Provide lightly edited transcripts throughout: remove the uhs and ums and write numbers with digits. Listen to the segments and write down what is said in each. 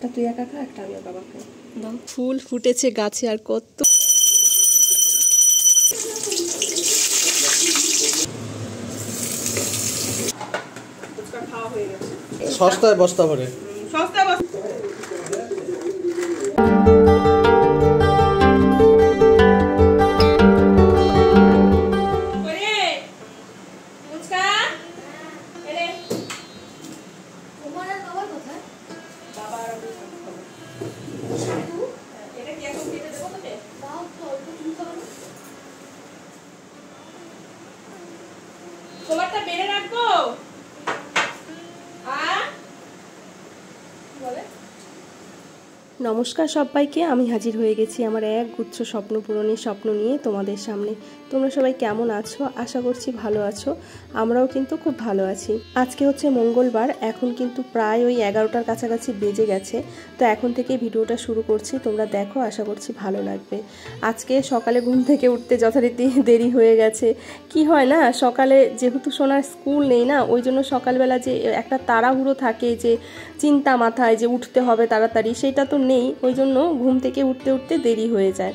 একটা তুই একা খা, একটা আমি বাবা খাই। ফুল ফুটেছে গাছে আর কত খাওয়া হয়ে গেছে। সস্তায় বস্তা ভরে, সস্তায় বস্তা। তোমারটা বেড়ে রাখবো। নমস্কার সবাইকে, আমি হাজির হয়ে গেছি আমার এক গুচ্ছ স্বপ্ন পূরণের স্বপ্ন নিয়ে তোমাদের সামনে। তোমরা সবাই কেমন আছো? আশা করছি ভালো আছো। আমরাও কিন্তু খুব ভালো আছি। আজকে হচ্ছে মঙ্গলবার, এখন কিন্তু প্রায় ওই 11টার কাছাকাছি বেজে গেছে। তো এখন থেকে ভিডিওটা শুরু করছি, তোমরা দেখো, আশা করছি ভালো লাগবে। আজকে সকালে ঘুম থেকে উঠতে যথারীতি দেরি হয়ে গেছে। কি হয় না, সকালে যেহেতু সোনার স্কুল নেই না, ওই জন্য সকালবেলা যে একটা তাড়াহুড়ো থাকে, যে চিন্তা মাথায় যে উঠতে হবে তাড়াতাড়ি, সেটা তো নেই। ওই জন্য ঘুম থেকে উঠতে উঠতে দেরি হয়ে যায়।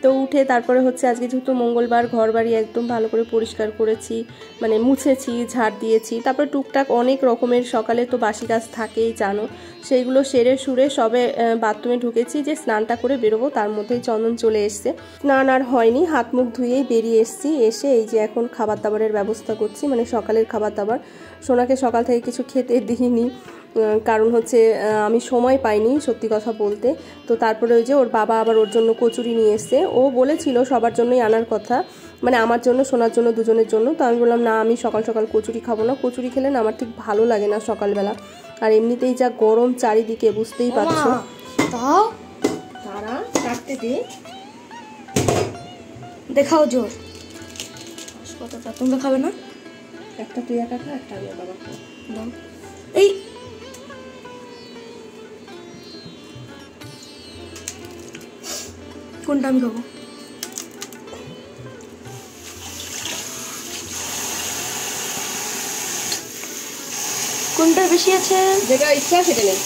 তো উঠে তারপরে হচ্ছে আজকে যেহেতু মঙ্গলবার, ঘর বাড়ি একদম ভালো করে পরিষ্কার করেছি, মানে মুছেছি, ঝাড় দিয়েছি। তারপরে টুকটাক অনেক রকমের সকালে তো বাসি কাজ থাকেই জানো, সেইগুলো সেরে সুরে সবে বাথরুমে ঢুকেছি যে স্নানটা করে বেরোবো, তার মধ্যেই চন্দন চলে এসছে। স্নান আর হয়নি, হাত মুখ ধুয়েই বেরিয়ে এসছি। এসে এই যে এখন খাবার দাবারের ব্যবস্থা করছি, মানে সকালের খাবার দাবার। সোনাকে সকাল থেকে কিছু খেতে দিইনি, কারণ হচ্ছে আমি সময় পাইনি সত্যি কথা বলতে। তো তারপরে ওই যে ওর বাবা আবার ওর জন্য কচুরি নিয়ে এসছে। ও বলেছিল সবার জন্যই আনার কথা, মানে আমার জন্য, সোনার জন্য, দুজনের জন্য। তো আমি বললাম না, আমি সকাল সকাল কচুরি খাবো না। কচুরি খেলে না আমার ঠিক ভালো লাগে না সকালবেলা। আর এমনিতেই যা গরম চারিদিকে, বুঝতেই পারছো। তাও তারা কাটতে দে, দেখাও জোর কতটা। তোমরা খাবে না? একটা তুই একা খা, একটা আমি বাবা খাই। দাও। এই কোনটা আমি খাবো? কোনটা বেশি আছে? যেটা ইচ্ছা সেটা নেই।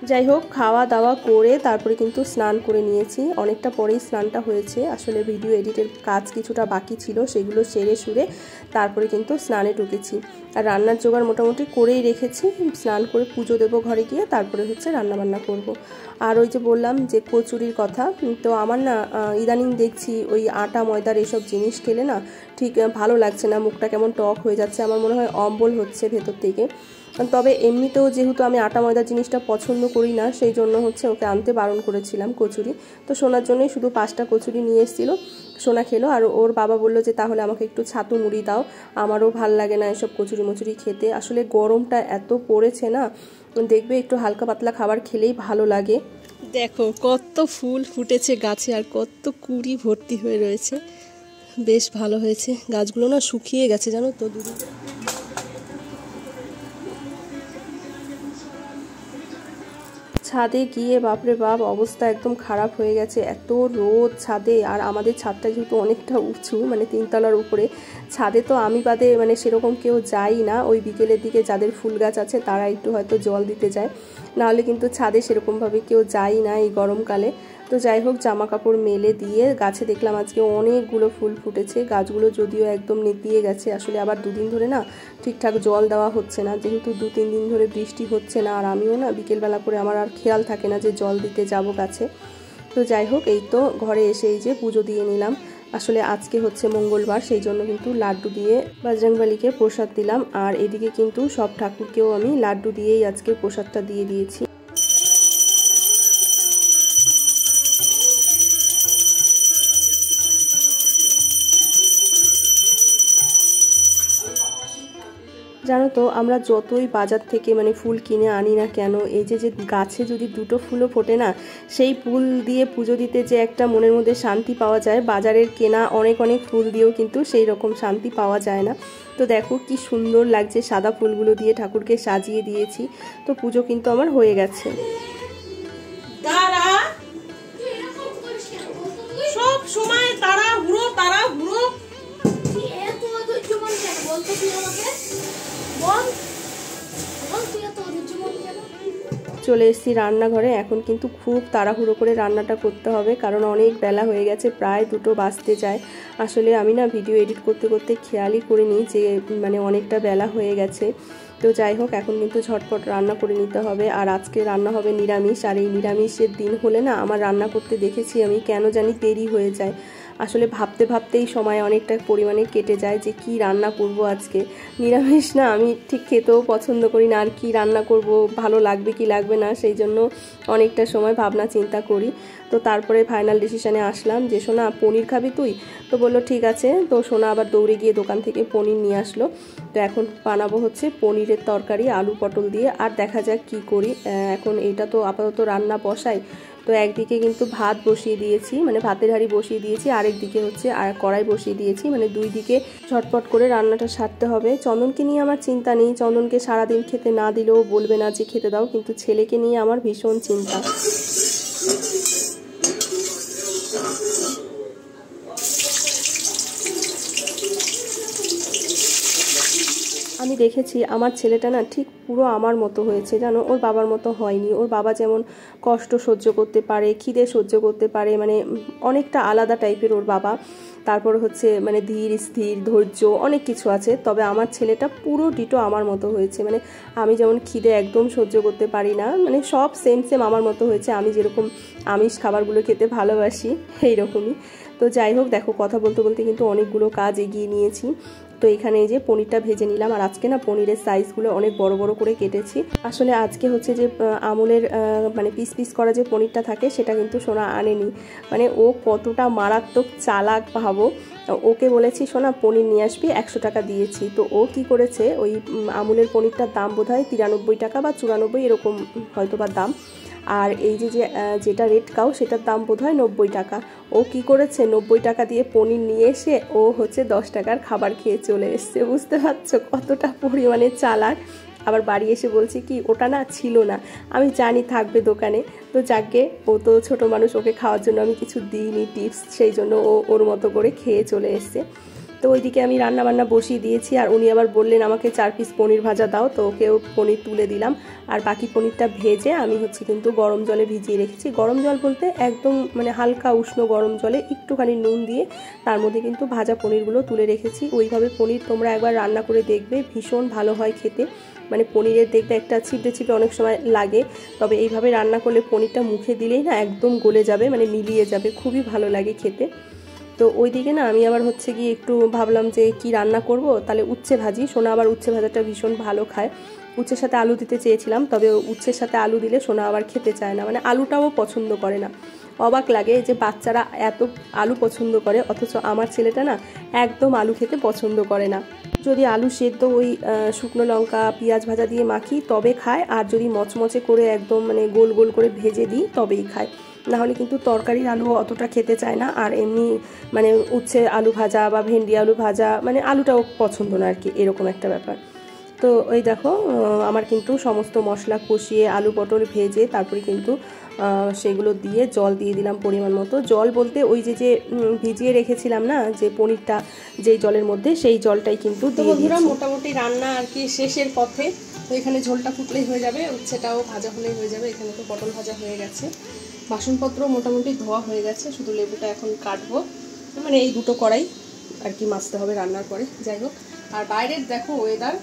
যাই হোক, খাওয়া দাওয়া করে তারপরে কিন্তু স্নান করে নিয়েছি। অনেকটা পরেই স্নানটা হয়েছে, আসলে ভিডিও এডিটের কাজ কিছুটা বাকি ছিল, সেগুলো সেরে সুরে তারপরে কিন্তু স্নানে ঢুকেছি। আর রান্নার জোগাড় মোটামুটি করেই রেখেছি। স্নান করে পুজো দেবো ঘরে গিয়ে, তারপরে হচ্ছে রান্নাবান্না করব। আর ওই যে বললাম যে কচুরির কথা, তো আমার না ইদানিং দেখছি ওই আটা ময়দার এসব জিনিস খেলে না ঠিক ভালো লাগছে না, মুখটা কেমন টক হয়ে যাচ্ছে, আমার মনে হয় অম্বল হচ্ছে ভেতর থেকে। তবে এমনিতেও যেহেতু আমি আটা ময়দার জিনিসটা পছন্দ করি না, সেই জন্য হচ্ছে ওকে আনতে বারণ করেছিলাম কচুরি। তো সোনার জন্যই শুধু 5টা কচুরি নিয়ে এসেছিলো, সোনা খেলো। আর ওর বাবা বললো যে তাহলে আমাকে একটু ছাতু মুড়ি দাও, আমারও ভাল লাগে না এসব কচুরি মচুরি খেতে। আসলে গরমটা এত পড়েছে না, দেখবে একটু হালকা পাতলা খাবার খেলেই ভালো লাগে। দেখো কত ফুল ফুটেছে গাছে আর কত কুঁড়ি ভর্তি হয়ে রয়েছে, বেশ ভালো হয়েছে। গাছগুলো না শুকিয়ে গেছে জানো তো, দুদিন ছাদে গিয়ে বাপরে বাপ অবস্থা একদম খারাপ হয়ে গেছে, এত রোদ ছাদে। আর আমাদের ছাদটা যেহেতু অনেকটা উঁচু, মানে 3তলার উপরে, ছাদে তো আমি বাদে মানে সেরকম কেউ যাই না। ওই বিকেলের দিকে যাদের ফুল গাছ আছে তারা একটু হয়তো জল দিতে যায়, নাহলে কিন্তু ছাদে সেরকমভাবে কেউ যাই না এই গরমকালে। তো যাই হোক, জামা কাপড় মেলে দিয়ে গাছে দেখলাম আজকে অনেকগুলো ফুল ফুটেছে। গাছগুলো যদিও একদম নেতিয়ে গেছে, আসলে আবার দুদিন ধরে না ঠিকঠাক জল দেওয়া হচ্ছে না, যেহেতু 2-3 দিন ধরে বৃষ্টি হচ্ছে না। আর আমিও না বিকেলবেলা করে আমার আর খেয়াল থাকে না যে জল দিতে যাব গাছে। তো যাই হোক, এই তো ঘরে এসে এই যে পুজো দিয়ে নিলাম। আসলে আজকে হচ্ছে মঙ্গলবার, সেই জন্য কিন্তু লাড্ডু দিয়ে বজরংবলীকে প্রসাদ দিলাম। আর এদিকে কিন্তু সব ঠাকুরকেও আমি লাড্ডু দিয়েই আজকে প্রসাদটা দিয়ে দিয়েছি। জানো তো, আমরা যতই বাজার থেকে মানে ফুল কিনে আনি না কেন, এই যে গাছে যদি 2টো ফুলও ফোটে না, সেই ফুল দিয়ে পুজো দিতে যে একটা মনের মধ্যে শান্তি পাওয়া যায়, বাজারের কেনা অনেক অনেক ফুল দিয়েও কিন্তু সেই রকম শান্তি পাওয়া যায় না। তো দেখো কি সুন্দর লাগছে, সাদা ফুলগুলো দিয়ে ঠাকুরকে সাজিয়ে দিয়েছি। তো পুজো কিন্তু আমার হয়ে গেছে। চলে এসেছি রান্নাঘরে। এখন কিন্তু খুব তাড়াহুড়ো করে রান্নাটা করতে হবে, কারণ অনেক বেলা হয়ে গেছে, প্রায় 2টো বাজতে যায়। আসলে আমি না ভিডিও এডিট করতে করতে খেয়ালই করিনি যে মানে অনেকটা বেলা হয়ে গেছে। তো যাই হোক, এখন কিন্তু ঝটপট রান্না করে নিতে হবে। আর আজকে রান্না হবে নিরামিষ, আর এই নিরামিষের দিন হলে না আমার রান্না করতে দেখেছি আমি কেন জানি দেরি হয়ে যায়। আসলে ভাবতে ভাবতেই সময় অনেকটা পরিমাণে কেটে যায় যে কি রান্না করব আজকে। নিরামিষ না আমি ঠিক খেতেও পছন্দ করি না, আর কি রান্না করব, ভালো লাগবে কি লাগবে না, সেই জন্য অনেকটা সময় ভাবনা চিন্তা করি। তো তারপরে ফাইনাল ডিসিশনে আসলাম যে সোনা পনির খাবি তুই? তো বললো ঠিক আছে। তো সোনা আবার দৌড়ে গিয়ে দোকান থেকে পনির নিয়ে আসলো। তো এখন বানাবো হচ্ছে পনিরের তরকারি আলু পটল দিয়ে। আর দেখা যাক কি করি। এখন এইটা তো আপাতত রান্না বসাই। তো একদিকে কিন্তু ভাত বসিয়ে দিয়েছি, মানে ভাতের হাঁড়ি বসিয়ে দিয়েছি, আরেকদিকে হচ্ছে আর কড়াই বসিয়ে দিয়েছি, মানে দুই দিকে ঝটপট করে রান্নাটা সারতে হবে। চন্দনকে নিয়ে আমার চিন্তা নেই, চন্দনকে সারাদিন খেতে না দিলেও বলবে না যে খেতে দাও, কিন্তু ছেলেকে নিয়ে আমার ভীষণ চিন্তা। আমি দেখেছি আমার ছেলেটা না ঠিক পুরো আমার মতো হয়েছে, জানো, ওর বাবার মতো হয়নি। ওর বাবা যেমন কষ্ট সহ্য করতে পারে, খিদে সহ্য করতে পারে, মানে অনেকটা আলাদা টাইপের ওর বাবা। তারপর হচ্ছে মানে ধীর স্থির ধৈর্য অনেক কিছু আছে, তবে আমার ছেলেটা পুরো ডিটো আমার মতো হয়েছে। মানে আমি যেমন খিদে একদম সহ্য করতে পারি না, মানে সব সেম সেম আমার মতো হয়েছে। আমি যেরকম আমিষ খাবারগুলো খেতে ভালোবাসি এইরকমই। তো যাই হোক, দেখো কথা বলতে বলতে কিন্তু অনেকগুলো কাজ এগিয়ে নিয়েছি। তো এখানে এই যে পনিরটা ভেজে নিলাম। আর আজকে না পনিরের সাইজগুলো অনেক বড় বড় করে কেটেছি। আসলে আজকে হচ্ছে যে আমুলের মানে পিস পিস করা যে পনিরটা থাকে সেটা কিন্তু সোনা আনেনি। মানে ও কতটা মারাত্মক চালাক ভাবো। ওকে বলেছি সোনা পনির নিয়ে আসবি, 100 টাকা দিয়েছি। তো ও কি করেছে, ওই আমুলের পনিরটার দাম বোধহয় 93 টাকা বা 94 এরকম হয়তো বা দাম। আর এই যে যেটা রেড কাউ সেটার দাম বোধহয় 90 টাকা। ও কি করেছে, 90 টাকা দিয়ে পনির নিয়ে এসে ও হচ্ছে 10 টাকার খাবার খেয়ে চলে এসছে। বুঝতে পারছো কতটা পরিমাণে চালাক। আবার বাড়ি এসে বলছে কি ওটা না ছিল না, আমি জানি থাকবে দোকানে। তো যাকে, ও তো ছোট মানুষ, ওকে খাওয়ার জন্য আমি কিছু দিইনি টিপস, সেই জন্য ও ওর মতো করে খেয়ে চলে এসছে। তো ওইদিকে আমি রান্না বান্না বসিয়ে দিয়েছি। আর উনি আবার বললেন আমাকে 4 পিস পনির ভাজা দাও, তো ওকেও পনির তুলে দিলাম। আর বাকি পনিরটা ভেজে আমি হচ্ছে কিন্তু গরম জলে ভিজিয়ে রেখেছি। গরম জল বলতে একদম মানে হালকা উষ্ণ গরম জলে একটুখানি নুন দিয়ে তার মধ্যে কিন্তু ভাজা পনিরগুলো তুলে রেখেছি। ওইভাবে পনির তোমরা একবার রান্না করে দেখবে, ভীষণ ভালো হয় খেতে। মানে পনিরের দেখবে একটা ছিপড়ে ছিপড়ে অনেক সময় লাগে, তবে এইভাবে রান্না করলে পনিরটা মুখে দিলেই না একদম গলে যাবে, মানে মিলিয়ে যাবে, খুবই ভালো লাগে খেতে। তো ওইদিকে না আমি আবার হচ্ছে গিয়ে একটু ভাবলাম যে কি রান্না করব, তাহলে উচ্ছে ভাজি। সোনা আবার উচ্ছে ভাজাটা ভীষণ ভালো খায়। উচ্ছের সাথে আলু দিতে চেয়েছিলাম, তবে উচ্ছের সাথে আলু দিলে সোনা আবার খেতে চায় না, মানে আলুটাও পছন্দ করে না। অবাক লাগে যে বাচ্চারা এত আলু পছন্দ করে, অথচ আমার ছেলেটা না একদম আলু খেতে পছন্দ করে না। যদি আলু সেদ্ধ ওই শুকনো লঙ্কা পেঁয়াজ ভাজা দিয়ে মাখি তবে খায়, আর যদি মচমচে করে একদম মানে গোল গোল করে ভেজে দিই তবেই খায়। নাহলে কিন্তু তরকারির আলু অতটা খেতে চায় না। আর এমনি মানে উচ্ছে আলু ভাজা বা ভেন্ডি আলু ভাজা, মানে আলুটাও পছন্দ না আর কি, এরকম একটা ব্যাপার। তো ওই দেখো আমার কিন্তু সমস্ত মশলা কষিয়ে আলু পটল ভেজে তারপরে কিন্তু সেগুলো দিয়ে জল দিয়ে দিলাম পরিমাণ মতো। জল বলতে ওই যে ভিজিয়ে রেখেছিলাম না যে পনিরটা, যেই জলের মধ্যে, সেই জলটাই কিন্তু দিয়ে দিলাম। মোটামুটি রান্না আর কি শেষের পথে। তো এখানে ঝোলটা ফুটলেই হয়ে যাবে, উচ্ছেটাও ভাজা হলেই হয়ে যাবে। এখানে তো পটল ভাজা হয়ে গেছে, বাসনপত্র মোটামুটি ধোয়া হয়ে গেছে, শুধু লেবুটা এখন কাটবো। মানে এই দুটো কড়াই আর কি মাজতে হবে রান্নার পরে। যাই হোক, আর বাইরের দেখো ওয়েদার,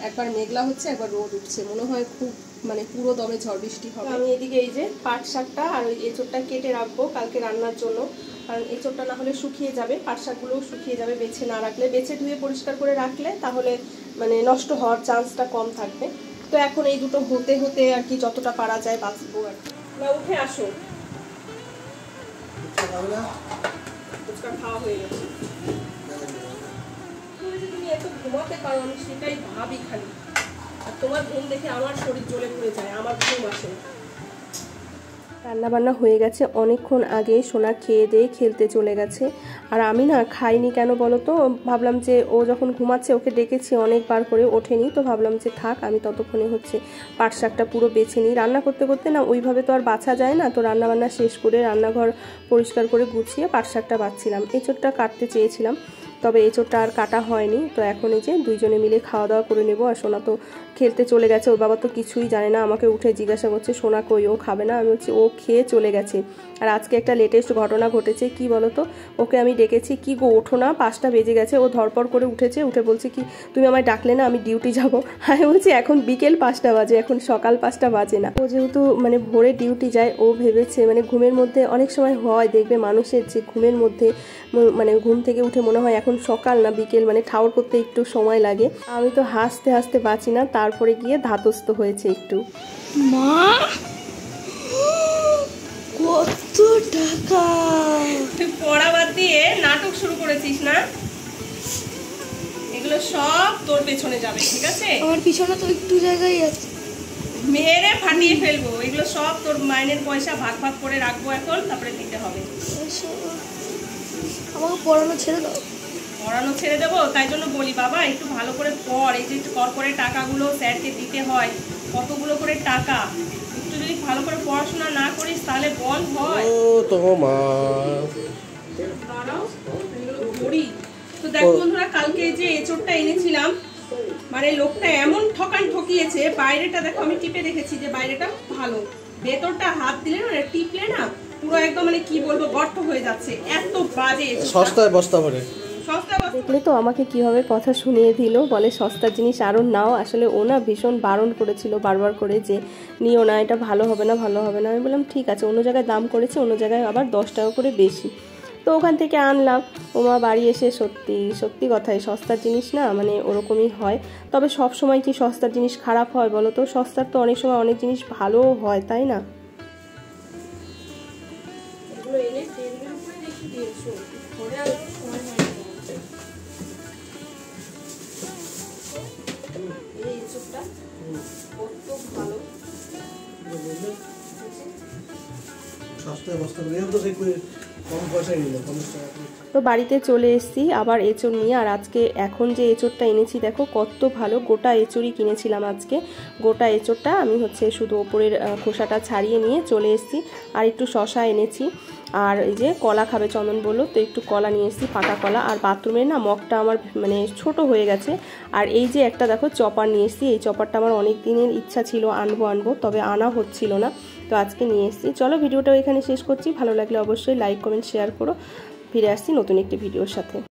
একবার মেঘলা হচ্ছে একবার রোদ উঠছে, মনে হয় খুব মানে পুরো দমে ঝড় বৃষ্টি হবে। আমি এদিকে এই যে পাট শাকটা আর ওই এঁচোড়টা কেটে রাখবো কালকে রান্নার জন্য, কারণ এঁচোড়টা না হলে শুকিয়ে যাবে, পাট শাকগুলোও শুকিয়ে যাবে বেছে না রাখলে। বেছে ধুয়ে পরিষ্কার করে রাখলে তাহলে মানে নষ্ট হওয়ার চান্সটা কম থাকবে। তো এখন এই দুটো হতে হতে আর কি যতটা পারা যায় বাঁচবো আর কি। না উঠে আসো, ফুচকা খাওয়া হয়ে গেছে। তুমি এত ঘুমাতে পারো, আমি সেটাই ভাবি খালি। আর তোমার ঘুম দেখে আমার শরীর জ্বলে পড়ে যায়, আমার ঘুম আসে না। রান্নাবান্না হয়ে গেছে অনেকক্ষণ আগে, সোনা খেয়ে দিয়ে খেলতে চলে গেছে। আর আমি না খাইনি কেন বলো তো, ভাবলাম যে ও যখন ঘুমাচ্ছে ওকে ডেকেছি অনেকবার করে, ওঠেনি, তো ভাবলাম যে থাক আমি ততক্ষণে হচ্ছে পাট শাকটা পুরো বেছে নিই। রান্না করতে করতে না ওইভাবে তো আর বাছা যায় না, তো রান্নাবান্না শেষ করে রান্নাঘর পরিষ্কার করে গুছিয়ে পাট শাকটা বাছছিলাম। এঁচোড়টা কাটতে চেয়েছিলাম, তবে এঁচোড়টা আর কাটা হয়নি। তো এখন এই যে দুইজনে মিলে খাওয়া দাওয়া করে নেবো। আর সোনা তো খেলতে চলে গেছে, ওর বাবা তো কিছুই জানে না, আমাকে উঠে জিজ্ঞাসা করছে সোনা কই, ও খাবে না? আমি বলছি ও খেয়ে চলে গেছে। আর আজকে একটা লেটেস্ট ঘটনা ঘটেছে, কি বলো তো, ওকে আমি ডেকেছি, কি গো ওঠো না, 5টা বেজে গেছে। ও ধরপড় করে উঠেছে, উঠে বলছে কি তুমি আমায় ডাকলে না, আমি ডিউটি যাব। আমি বলছি এখন বিকেল 5টা বাজে, এখন সকাল 5টা বাজে না। ও যেহেতু মানে ভোরে ডিউটি যায়, ও ভেবেছে মানে ঘুমের মধ্যে অনেক সময় হয় দেখবে মানুষের যে ঘুমের মধ্যে মানে ঘুম থেকে উঠে মনে হয় এখন সকাল না বিকেল, মানে ঠাউর করতে একটু সময় লাগে। আমি তো হাসতে হাসতে বাঁচি না, তারপরে গিয়ে ধাতস্থ হয়েছে একটু। মা কত টাকা! পড়া বাদ দিয়ে নাটক শুরু করেছিস না? এগুলো সব তোর পেছনে যাবে, ঠিক আছে? আমার পিছনে তো একটু জায়গায় আছে, মেরে ফাটিয়ে ফেলবো। এগুলো সব তোর মাইনের পয়সা ভাগ ভাগ করে রাখবো এখন, তারপরে দিতে হবে। আমাকে পড়ানো ছেড়ে দাও। পড়ানো ছেড়ে দেবো? তাই জন্য বলি বাবা একটু ভালো করে পড়। এই যে কর করে টাকাগুলো স্যারকে দিতে হয়, কতগুলো করে টাকা, একটু যদি ভালো করে পড়াশোনা না করিস তাহলে বল হয়। তো দেখো বন্ধুরা, কালকে যে এঁচোড়টা এনেছিলাম, মানে লোকটা এমন ঠকিয়েছে। বাইরেটা দেখো, আমি টিপে দেখেছি যে বাইরেটা ভালো, ভেতরটা হাত দিলে না, টিপলে না পুরো একদম মানে কি বলবো গর্ত হয়ে যাচ্ছে, এত বাজে। সস্তায় বস্তা ভরে দেখলে তো আমাকে কিভাবে কথা শুনিয়ে দিল, বলে সস্তার জিনিস আরও নাও। আসলে ও না ভীষণ বারণ করেছিল বারবার করে যে নিও না, এটা ভালো হবে না, ভালো হবে না। আমি বললাম ঠিক আছে, অন্য জায়গায় দাম করেছে, অন্য জায়গায় আবার 10 টাকা করে বেশি। তো ওখান থেকে আনলাম। ওমা বাড়ি এসে সত্যি সত্যি কথাই সস্তার জিনিস না মানে ওরকমই হয়। তবে সব সময় কি সস্তার জিনিস খারাপ হয় বলো তো? সস্তার তো অনেক সময় অনেক জিনিস ভালোও হয়, তাই না? তো বাড়িতে চলে এসেছি আবার এঁচোড় নিয়ে। আর আজকে এখন যে এঁচোড়টা এনেছি দেখো কত ভালো, গোটা এঁচোড়ই কিনেছিলাম আজকে। গোটা এঁচোড়টা আমি হচ্ছে শুধু ওপরের খোসাটা ছাড়িয়ে নিয়ে চলে এসেছি। আর একটু শশা এনেছি, আর এই যে কলা খাবে চন্দন বললো, তো একটু কলা নিয়ে এসেছি, পাকা কলা। আর বাথরুমের না মগটা আমার মানে ছোট হয়ে গেছে। আর এই যে একটা দেখো চপার নিয়ে এসেছি, এই চপারটা আমার অনেক দিনের ইচ্ছা ছিল আনবো, তবে আনা হচ্ছিল না, তো আজকে নিয়ে এসেছি। চলো ভিডিওটাও এখানে শেষ করছি, ভালো লাগলে অবশ্যই লাইক কমেন্ট শেয়ার করো। ফিরে আসছি নতুন একটি ভিডিওর সাথে।